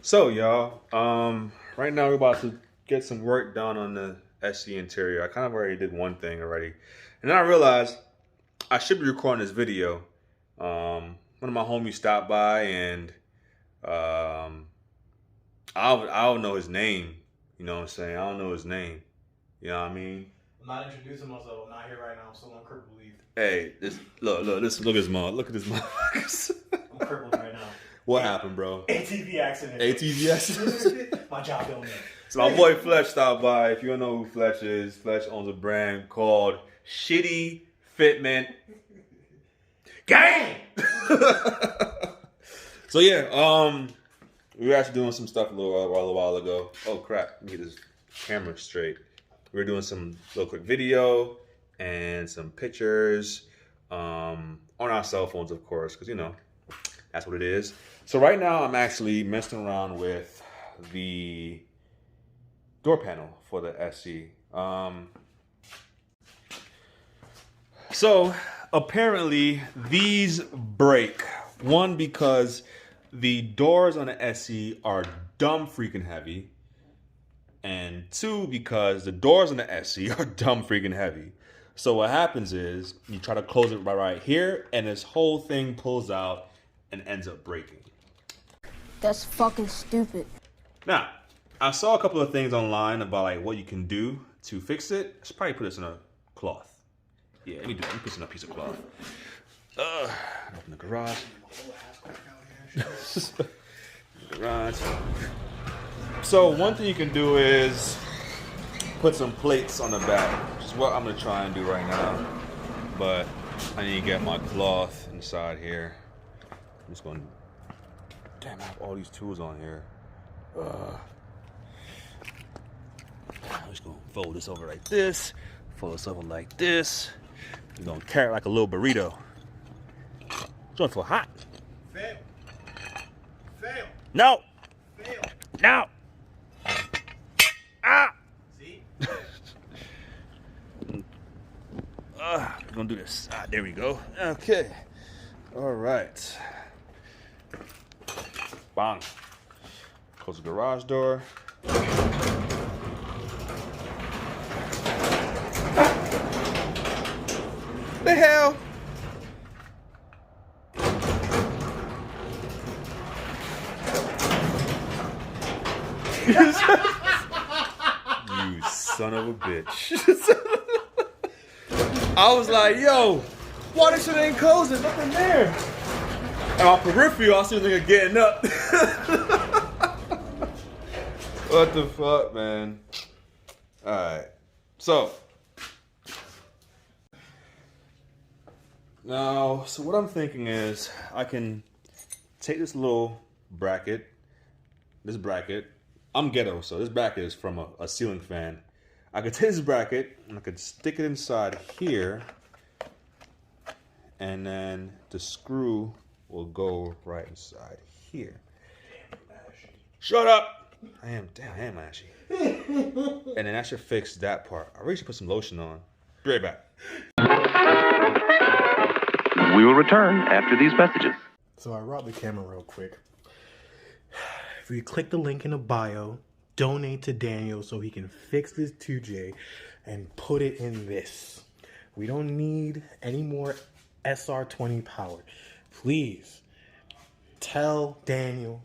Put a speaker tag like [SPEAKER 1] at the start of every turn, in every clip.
[SPEAKER 1] So y'all, right now we're about to get some work done on the SC interior. I kind of already did one thing already. And then I realized I should be recording this video. One of my homies stopped by and I don't know his name. You know what I'm saying? I don't know his name. You know what I mean?
[SPEAKER 2] I'm not introducing myself. I'm not here right now. I'm still on crippled leave.
[SPEAKER 1] Hey, look at this motherfuckers.
[SPEAKER 2] I'm crippled right now.
[SPEAKER 1] What happened, bro?
[SPEAKER 2] ATV accident.
[SPEAKER 1] ATV accident?
[SPEAKER 2] My job don't know.
[SPEAKER 1] So my boy Fletch stopped by. If you don't know who Fletch is, Fletch owns a brand called Shitty Fitment Gang. So yeah, we were actually doing some stuff a little while ago. Oh crap, let me get this camera straight. We were doing some little quick video and some pictures on our cell phones, of course, because you know that's what it is. So right now I'm actually messing around with the door panel for the SC. So apparently these break. One, because the doors on the SC are dumb freaking heavy. And two, because the doors on the SC are dumb freaking heavy. So what happens is you try to close it right here and this whole thing pulls out and ends up breaking.
[SPEAKER 3] That's fucking stupid.
[SPEAKER 1] Now, I saw a couple of things online about like what you can do to fix it. I should probably put this in a cloth. Yeah, let me do that. Let me put this in a piece of cloth. Open the garage. Garage. So one thing you can do is put some plates on the back, which is what I'm gonna try and do right now. But I need to get my cloth inside here. I'm just gonna, damn, I have all these tools on here. I'm just gonna fold this over like this, fold this over like this. We're gonna carry it like a little burrito. It's gonna feel hot.
[SPEAKER 2] Fail. Fail.
[SPEAKER 1] No.
[SPEAKER 2] Fail.
[SPEAKER 1] No. Ah.
[SPEAKER 2] See?
[SPEAKER 1] We're gonna do this. There we go. Okay. All right. Bang. Close the garage door. The hell? You son of a bitch. I was like, yo, why this shit ain't closing? Nothing there. And my peripheral, I see this nigga getting up. What the fuck, man? Alright. So. Now, so what I'm thinking is I can take this little bracket. This bracket. I'm ghetto, so this bracket is from a ceiling fan. I could take this bracket and I could stick it inside here, and then the screw will go right inside here. Shut up! I am ashy. And then that should fix that part. I really should put some lotion on. Be right back.
[SPEAKER 4] We will return after these messages.
[SPEAKER 2] So I robbed the camera real quick. If you click the link in the bio, donate to Daniel so he can fix this 2J and put it in this. We don't need any more SR20 power. Please tell Daniel,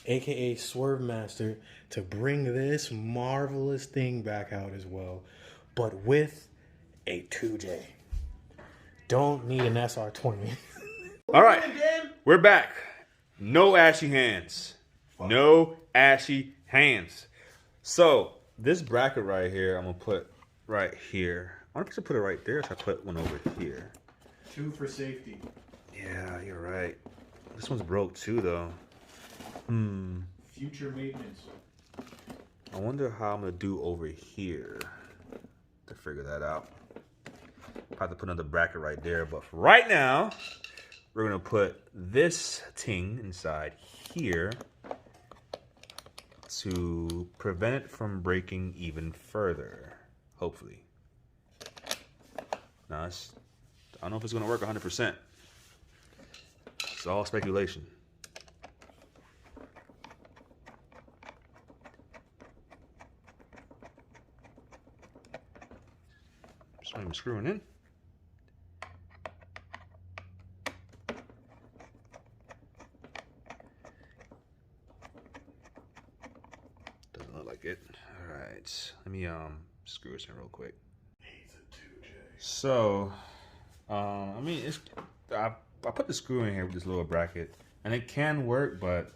[SPEAKER 2] aka Swerv Master, to bring this marvelous thing back out as well, but with a 2J. Don't need an SR20.
[SPEAKER 1] All right, we're back. No ashy hands. No ashy hands. So this bracket right here, I'm gonna put right here. I wonder if I should put it right there. If I put one over here.
[SPEAKER 2] 2 for safety.
[SPEAKER 1] Yeah, you're right. This one's broke too, though.
[SPEAKER 2] Future maintenance.
[SPEAKER 1] I wonder how I'm gonna do over here to figure that out. I have to put another bracket right there, but for right now, we're gonna put this thing inside here to prevent it from breaking even further, hopefully. Now, I don't know if it's gonna work 100%. It's all speculation. It's not even screwing in. Doesn't look like it. All right, let me screw this in real quick. So, I mean, I put the screw in here with this little bracket, and it can work, but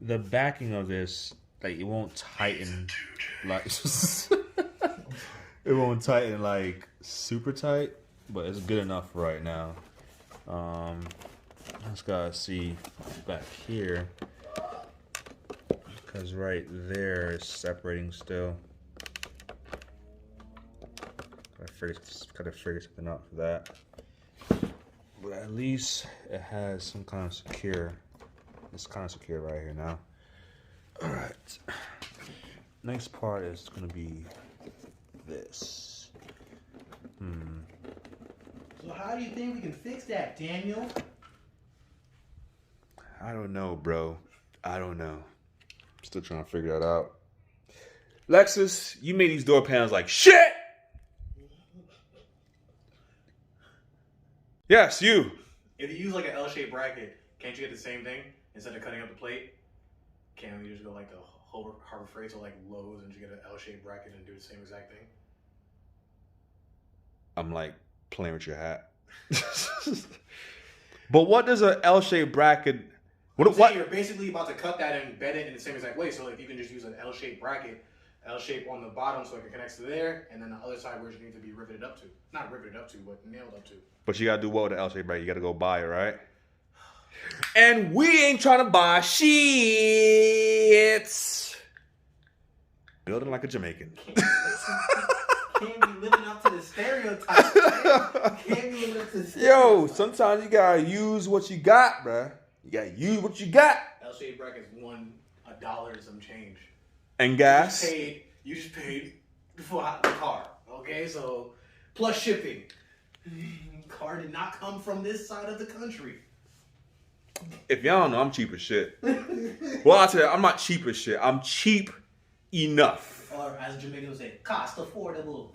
[SPEAKER 1] the backing of this, like, it won't tighten, like, it won't tighten like super tight, but it's good enough right now. I just gotta see back here, because right there is separating still. Gotta figure something out for that. But at least it has some kind of secure. It's kind of secure right here now. Alright. Next part is gonna be this.
[SPEAKER 2] So how do you think we can fix that, Daniel?
[SPEAKER 1] I don't know, bro. I don't know. Still trying to figure that out. Lexus, you made these door panels like shit! Yes, you.
[SPEAKER 2] If you use like an L-shaped bracket, can't you get the same thing instead of cutting up the plate? Can't you just go like the Harbor Freight or like Lowe's and just get an L-shaped bracket and do the same exact thing?
[SPEAKER 1] I'm like playing with your hat. But what does an L-shaped bracket? What?
[SPEAKER 2] You're basically about to cut that and bed it in the same exact way. So like you can just use an L-shaped bracket, L-shape on the bottom so it connects to there, and then the other side where it needs to be riveted up to. Not riveted up to, but nailed up to.
[SPEAKER 1] But you gotta do what with the L-shaped bracket? You gotta go buy it, right? And we ain't trying to buy shit. Building like a Jamaican.
[SPEAKER 2] Can't be living up to the stereotype. Can't be living up to the stereotype.
[SPEAKER 1] Yo, sometimes you gotta use what you got, bruh. You gotta use what you got.
[SPEAKER 2] L-shaped brackets $1 and some change.
[SPEAKER 1] And gas.
[SPEAKER 2] You just paid for the car. Okay, so plus shipping. Car did not come from this side of the country.
[SPEAKER 1] If y'all don't know, I'm cheap as shit. Well, I'll tell you, I'm not cheap as shit. I'm cheap enough.
[SPEAKER 2] Or as Jamaicans would say, cost affordable.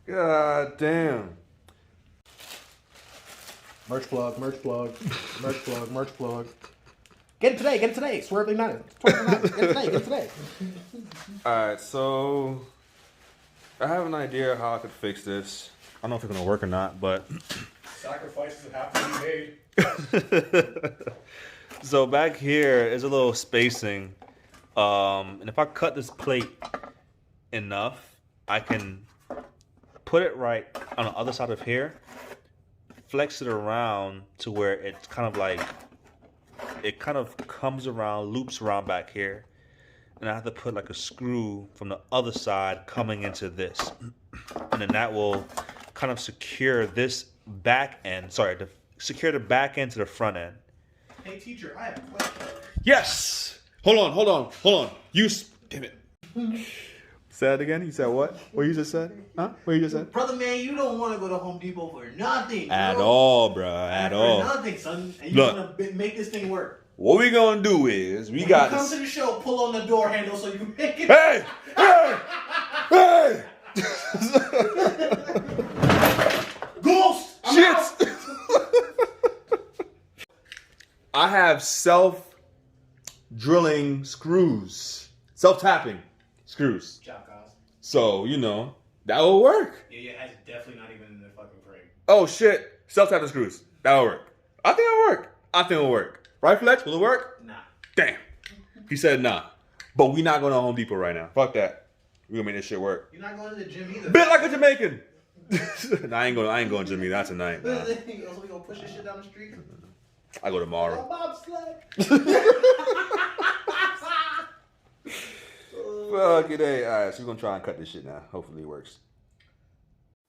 [SPEAKER 1] God damn.
[SPEAKER 2] Merch plug. Get it today. Swerv Ignited. Get it today.
[SPEAKER 1] Alright, so I have an idea how I could fix this. I don't know if it's gonna work or not, but
[SPEAKER 2] Sacrifices have to be made.
[SPEAKER 1] so back here is a little spacing. And if I cut this plate enough, I can put it right on the other side of here, flex it around to where it's kind of like, it kind of comes around, loops around back here. And I have to put like a screw from the other side coming into this. And then that will kind of secure this back end, secure the back end to the front end.
[SPEAKER 2] Hey teacher, I have a question.
[SPEAKER 1] Yes! Hold on. Damn it. Say it again? You said what? What you just said? Huh? What you just said?
[SPEAKER 2] Brother man, you don't want to go to Home Depot for nothing.
[SPEAKER 1] At all, bro. At all.
[SPEAKER 2] For nothing, son. And you want to make this thing work.
[SPEAKER 1] What we gonna do is, we got
[SPEAKER 2] this. Come to the show, pull on the door handle so you can make it.
[SPEAKER 1] Hey!
[SPEAKER 2] Ghost!
[SPEAKER 1] Shit! I have self-drilling screws. Self-tapping screws. So, that will work.
[SPEAKER 2] Yeah, it's definitely not even in the fucking frame.
[SPEAKER 1] Oh, shit. Self-tapping screws. That'll work. I think it'll work. Right, Fletch? Will it work?
[SPEAKER 2] Nah.
[SPEAKER 1] Damn. He said nah. But we not going to Home Depot right now. Fuck that. We gonna make this shit work.
[SPEAKER 2] You're not going to the gym either.
[SPEAKER 1] Bit like a Jamaican. Nah, I ain't going to gym either. Not tonight. Nah.
[SPEAKER 2] So we gonna push this shit down the street?
[SPEAKER 1] I go tomorrow. Fuck it, hey. Alright, so we're gonna try and cut this shit now. Hopefully it works.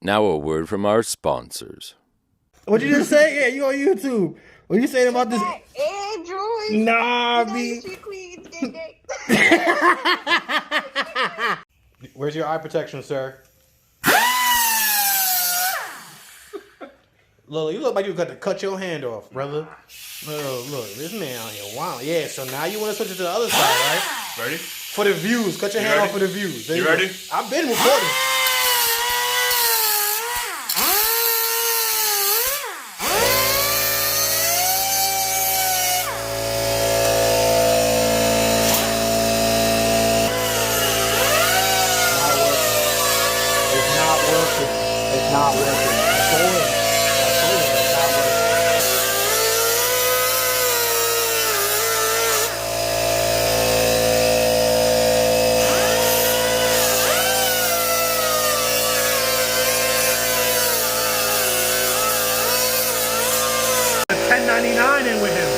[SPEAKER 5] Now a word from our sponsors.
[SPEAKER 2] What'd you just say? Yeah, you on YouTube. What you saying about this?
[SPEAKER 3] Android.
[SPEAKER 2] Nah, B. Where's your eye protection, sir? Look, you look like you got to cut your hand off, brother. Look, this man out here, wow. Yeah, so now you want to switch it to the other side, right?
[SPEAKER 1] Ready?
[SPEAKER 2] For the views. Cut your hand off for the views.
[SPEAKER 1] You ready?
[SPEAKER 2] I've been recording. It's not working. It's not working. I told him it's not working. 1099 in with him.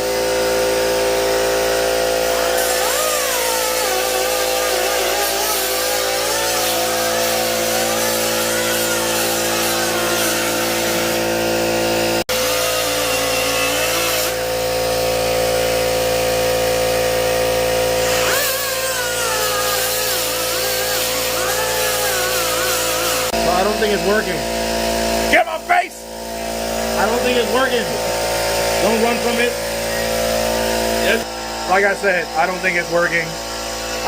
[SPEAKER 2] I don't think it's working. Get my face! I don't think it's working. Don't run from it. Yes. Like I said, I don't think it's working.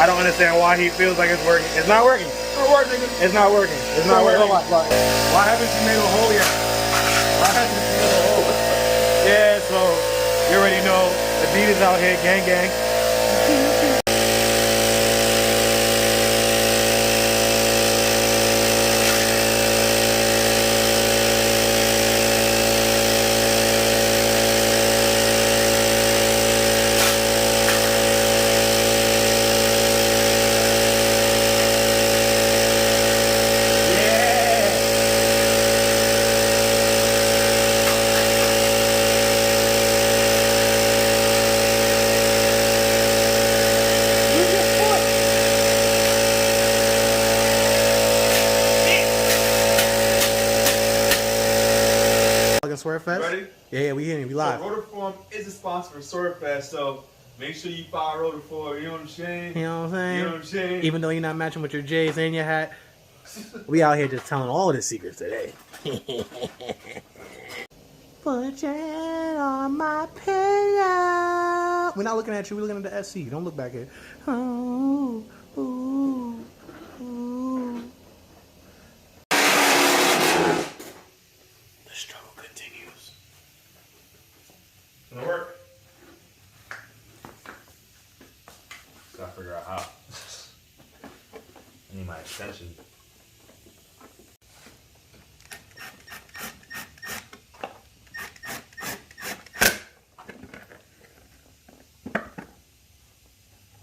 [SPEAKER 2] I don't understand why he feels like it's working. It's not working. It's not working. It's not working. Why haven't you made a hole yet? Why haven't you made a hole? Yeah, so you already know Adidas out here, gang gang. Swerv Fest?
[SPEAKER 1] Ready?
[SPEAKER 2] Yeah, we here, we live.
[SPEAKER 1] So Rotiform is a sponsor for Swerv Fest, so make sure you follow Rotiform, you know what I'm saying?
[SPEAKER 2] You know what I'm saying?
[SPEAKER 1] You know what I'm saying?
[SPEAKER 2] Even though you're not matching with your J's and your hat, we out here just telling all the secrets today. Put your hand on my pillow. We're not looking at you, we're looking at the SC. Don't look back here. Oh, ooh, ooh. The struggle continues.
[SPEAKER 1] It's gonna work. Gotta figure out how. I need my extension.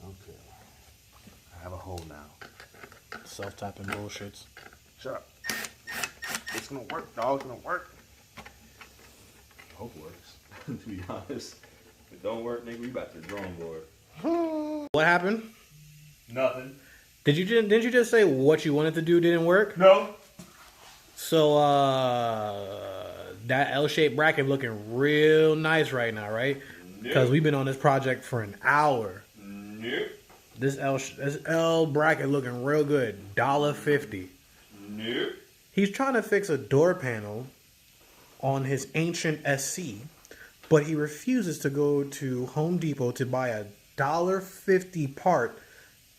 [SPEAKER 1] Okay. I have a hole now.
[SPEAKER 2] Self-tapping bullshits.
[SPEAKER 1] Shut up. It's gonna work, dog. It's gonna work. I hope it works. To be honest. If it don't work, nigga, we back to the drawing board.
[SPEAKER 2] What happened?
[SPEAKER 1] Nothing.
[SPEAKER 2] Didn't you just say what you wanted to do didn't work?
[SPEAKER 1] No.
[SPEAKER 2] So that L-shaped bracket looking real nice right now, right? Because we've been on this project for an hour.
[SPEAKER 1] Nope.
[SPEAKER 2] This L bracket looking real good. $1.50.
[SPEAKER 1] Nope.
[SPEAKER 2] He's trying to fix a door panel on his ancient SC, but he refuses to go to Home Depot to buy a $1.50 part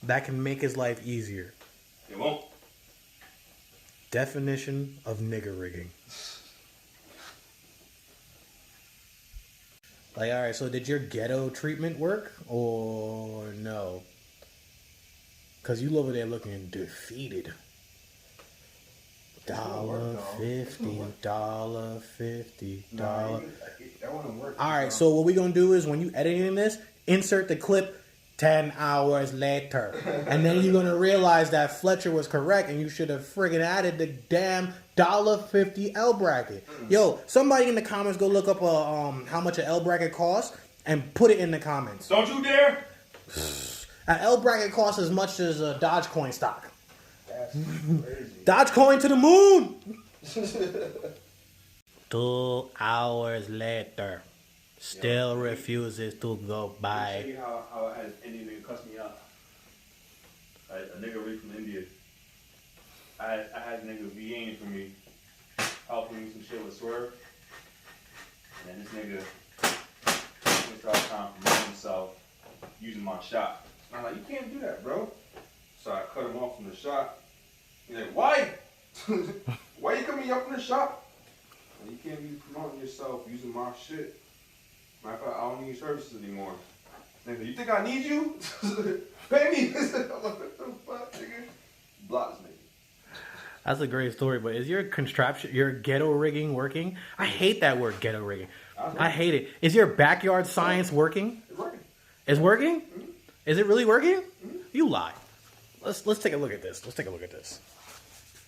[SPEAKER 2] that can make his life easier.
[SPEAKER 1] It won't.
[SPEAKER 2] Definition of nigger rigging. Like, all right, so did your ghetto treatment work or no? Because you over there looking defeated. $1.50, $1.50. All right, so what we gonna do is when you editing this, insert the clip 10 hours later. And then you're gonna realize that Fletcher was correct and you should have friggin' added the damn $1.50 L bracket. Yo, somebody in the comments go look up how much an L bracket costs and put it in the comments.
[SPEAKER 1] Don't you dare!
[SPEAKER 2] An L bracket costs as much as a Dogecoin stock.
[SPEAKER 1] That's crazy.
[SPEAKER 2] Dogecoin to the moon! 2 hours later. Still refuses to go by.
[SPEAKER 1] See how I had an Indian nigga cuss me out. A nigga read from India. I had a nigga VAing for me, helping me some shit with Swerv. And then this nigga started trying to promote himself using my shop. And I'm like, you can't do that, bro. So I cut him off from the shop. He's like, why? Why you coming up from the shop? You can't be promoting yourself using my shit. Matter of fact, I don't need services anymore. Nigga, you think I need you? Pay me. I'm like, what the fuck, nigga? Block this nigga.
[SPEAKER 2] That's a great story, but is your contraption, your ghetto rigging working? I hate that word, ghetto rigging. I hate it. Is your backyard science working?
[SPEAKER 1] It's working.
[SPEAKER 2] It's working?
[SPEAKER 1] Mm-hmm.
[SPEAKER 2] Is it really working?
[SPEAKER 1] Mm-hmm.
[SPEAKER 2] You lie. Let's take a look at this. Let's take a look at this.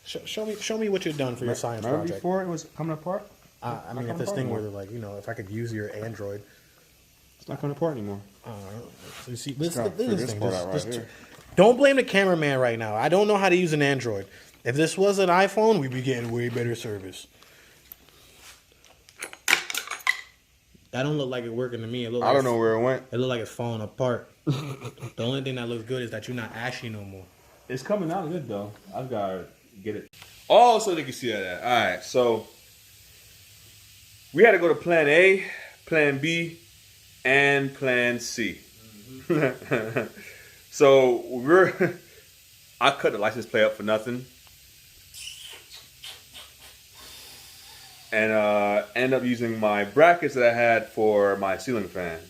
[SPEAKER 2] Show me what you've done for your science
[SPEAKER 1] Remember
[SPEAKER 2] project.
[SPEAKER 1] before it was coming apart?
[SPEAKER 2] I mean, if this thing were like, you know, if I could use your Android.
[SPEAKER 1] It's not coming apart anymore.
[SPEAKER 2] So you see, this
[SPEAKER 1] Figure this
[SPEAKER 2] thing.
[SPEAKER 1] part out right here.
[SPEAKER 2] Don't blame the cameraman right now. I don't know how to use an Android. If this was an iPhone, we'd be getting way better service. That don't look like it working to me.
[SPEAKER 1] I don't know where it went.
[SPEAKER 2] It look like it's falling apart. The only thing that looks good is that you're not ashy no more.
[SPEAKER 1] It's coming out good though. I've got to get it. Oh, so they can see that. All right, so we had to go to Plan A, Plan B, and Plan C. Mm-hmm. So I cut the license plate up for nothing, and end up using my brackets that I had for my ceiling fan.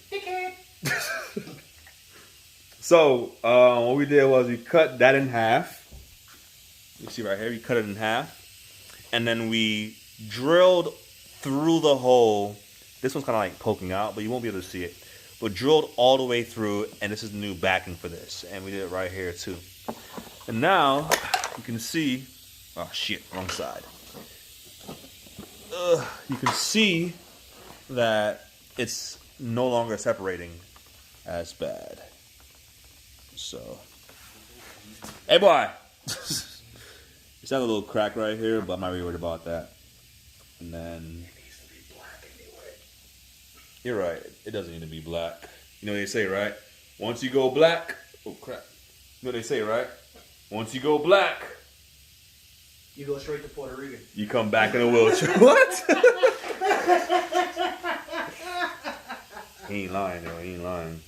[SPEAKER 1] So what we did was we cut that in half. You see right here, we cut it in half, and then we drilled through the hole. This one's kind of like poking out, but you won't be able to see it. But drilled all the way through, and this is the new backing for this, and we did it right here too. And now you can see, oh shit, wrong side. You can see that it's no longer separating as bad. So, hey boy, it's got a little crack right here, but I'm not really worried about that. And then it needs to be black anyway. You're right. It doesn't need to be black. You know what they say, right? Once you go black, oh crap. You know what they say, right? Once you go black,
[SPEAKER 2] You go straight to Puerto Rican.
[SPEAKER 1] you come back in a wheelchair. What? He ain't lying, though. He ain't lying.